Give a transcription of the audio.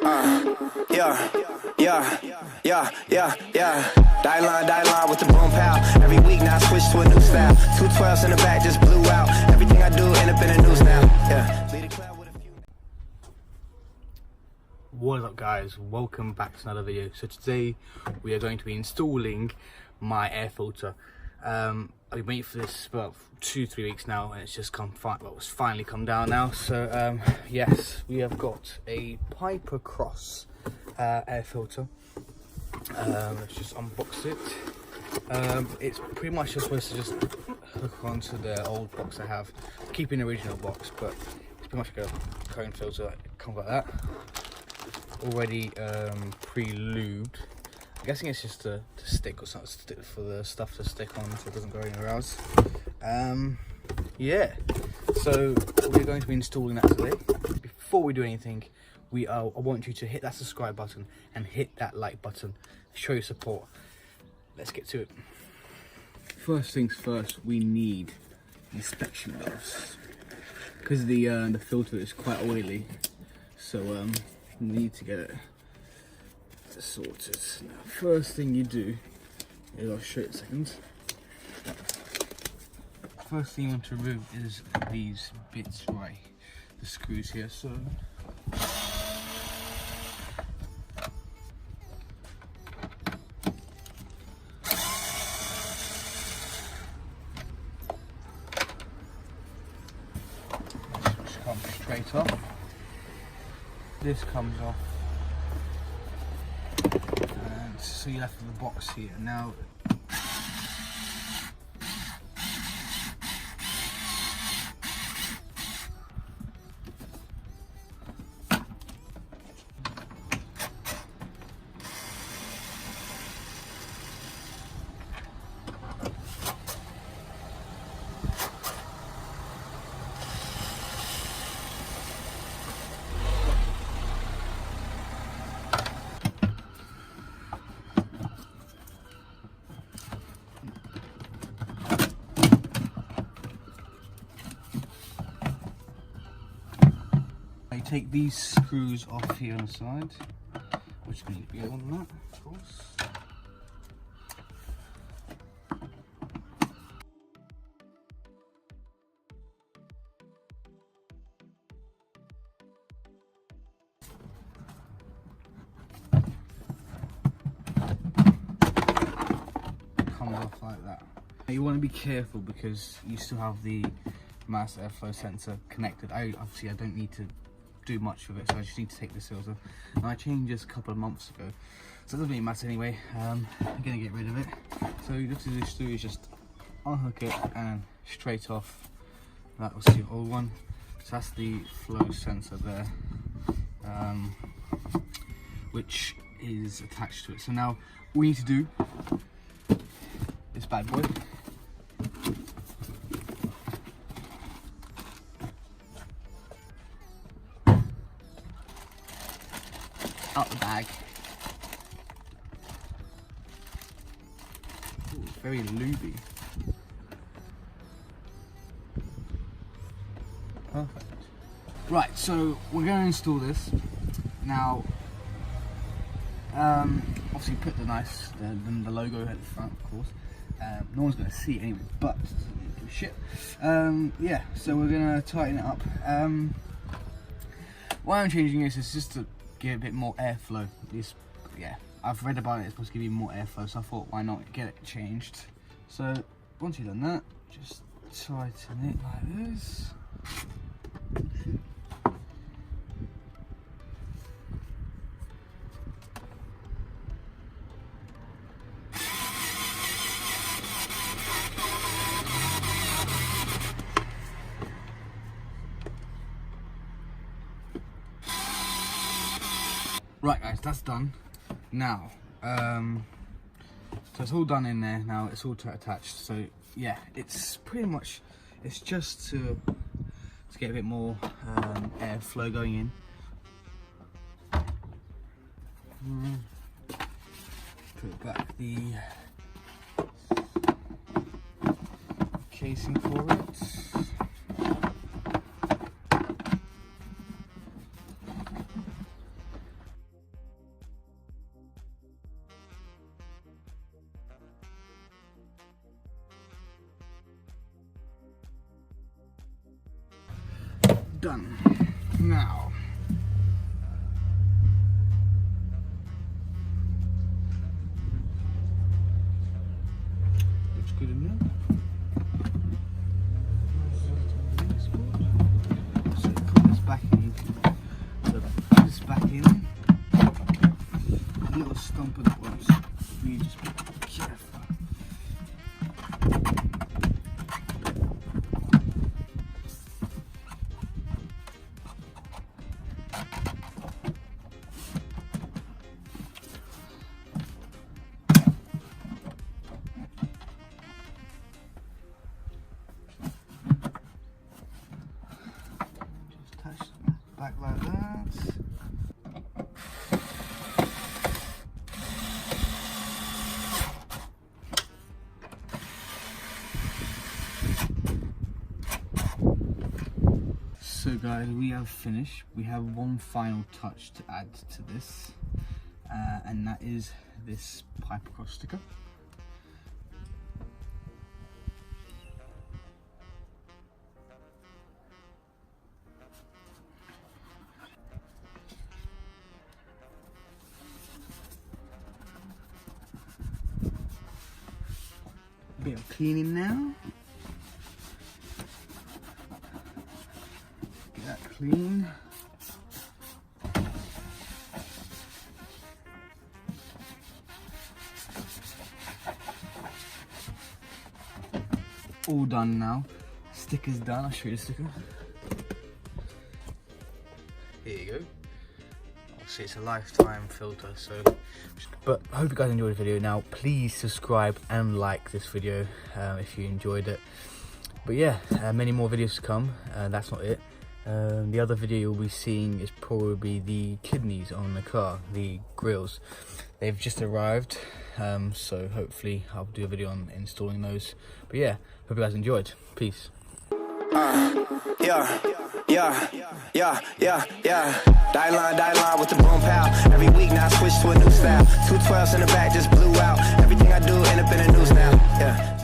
Yeah. Die line with the boom pow. Every week now I switch to a new style. 212s in the back just blew out. Everything I do end up in the news now. Yeah. Lead a cloud with a few. What is up, guys? Welcome back to another video. So today we are going to be installing my air filter. I've been waiting for this for about 2-3 weeks now, and it's just it's finally come down now. So yes, we have got a Pipercross air filter. Let's just unbox it. It's pretty much just supposed to just hook onto the old box I have, keeping the original box, but it's pretty much like a cone filter that comes like that, already pre-lubed. I'm guessing it's just to stick or something, for the stuff to stick on so it doesn't go anywhere else. Yeah, so we're going to be installing that today. Before we do anything, I want you to hit that subscribe button and hit that like button. Show your support. Let's get to it. First things first, we need inspection gloves because the filter is quite oily, so we need to get it sorted. Now, first thing you do is, I'll show you in a second. First thing you want to remove is these bits, right? The screws here. So this comes straight off. This comes off. And so you're left with the box here. Now you take these screws off here on the side, which need to be on that, of course. Comes off like that. Now you want to be careful because you still have the mass airflow sensor connected. Obviously I don't need to do much with it, so I just need to take this filter, and I changed this a couple of months ago, so it doesn't really matter anyway. I'm gonna get rid of it. So you have to do is just unhook it and straight off. That was the old one, so that's the flow sensor there, which is attached to it. So now all we need to do this bad boy, out the bag. Ooh, very lubey. Perfect. Right, so we're going to install this now. Obviously put the logo at the front, of course. No one's going to see it anyway, but it doesn't do shit. Yeah, so we're going to tighten it up. Why I'm changing this is just to give it a bit more airflow. Yeah, I've read about it, it's supposed to give you more airflow, so I thought why not get it changed. So once you've done that, just tighten it like this. Right guys, that's done. Now, so it's all done in there now, it's all attached. So yeah, it's pretty much, it's just to get a bit more airflow going in. Put back the casing for it. done. Now, looks good in there. So put this back in. So put this back in. A little stump of that one. So we just be careful. Back like that. So guys, we have finished. We have one final touch to add to this, and that is this Pipercross sticker. Bit of cleaning now. Get that clean. All done now. Sticker's done. I'll show you the sticker. Here you go. Obviously it's a lifetime filter, so. But I hope you guys enjoyed the video. Now please subscribe and like this video if you enjoyed it. But yeah, many more videos to come. That's not it. The other video you'll be seeing is probably the kidneys on the car, the grills. They've just arrived, so hopefully I'll do a video on installing those. But yeah, hope you guys enjoyed. Peace. Yeah. Die line with the boom pow. Every week now I switch to a new style. 212s in the back just blew out. Everything I do end up in the news now. Yeah.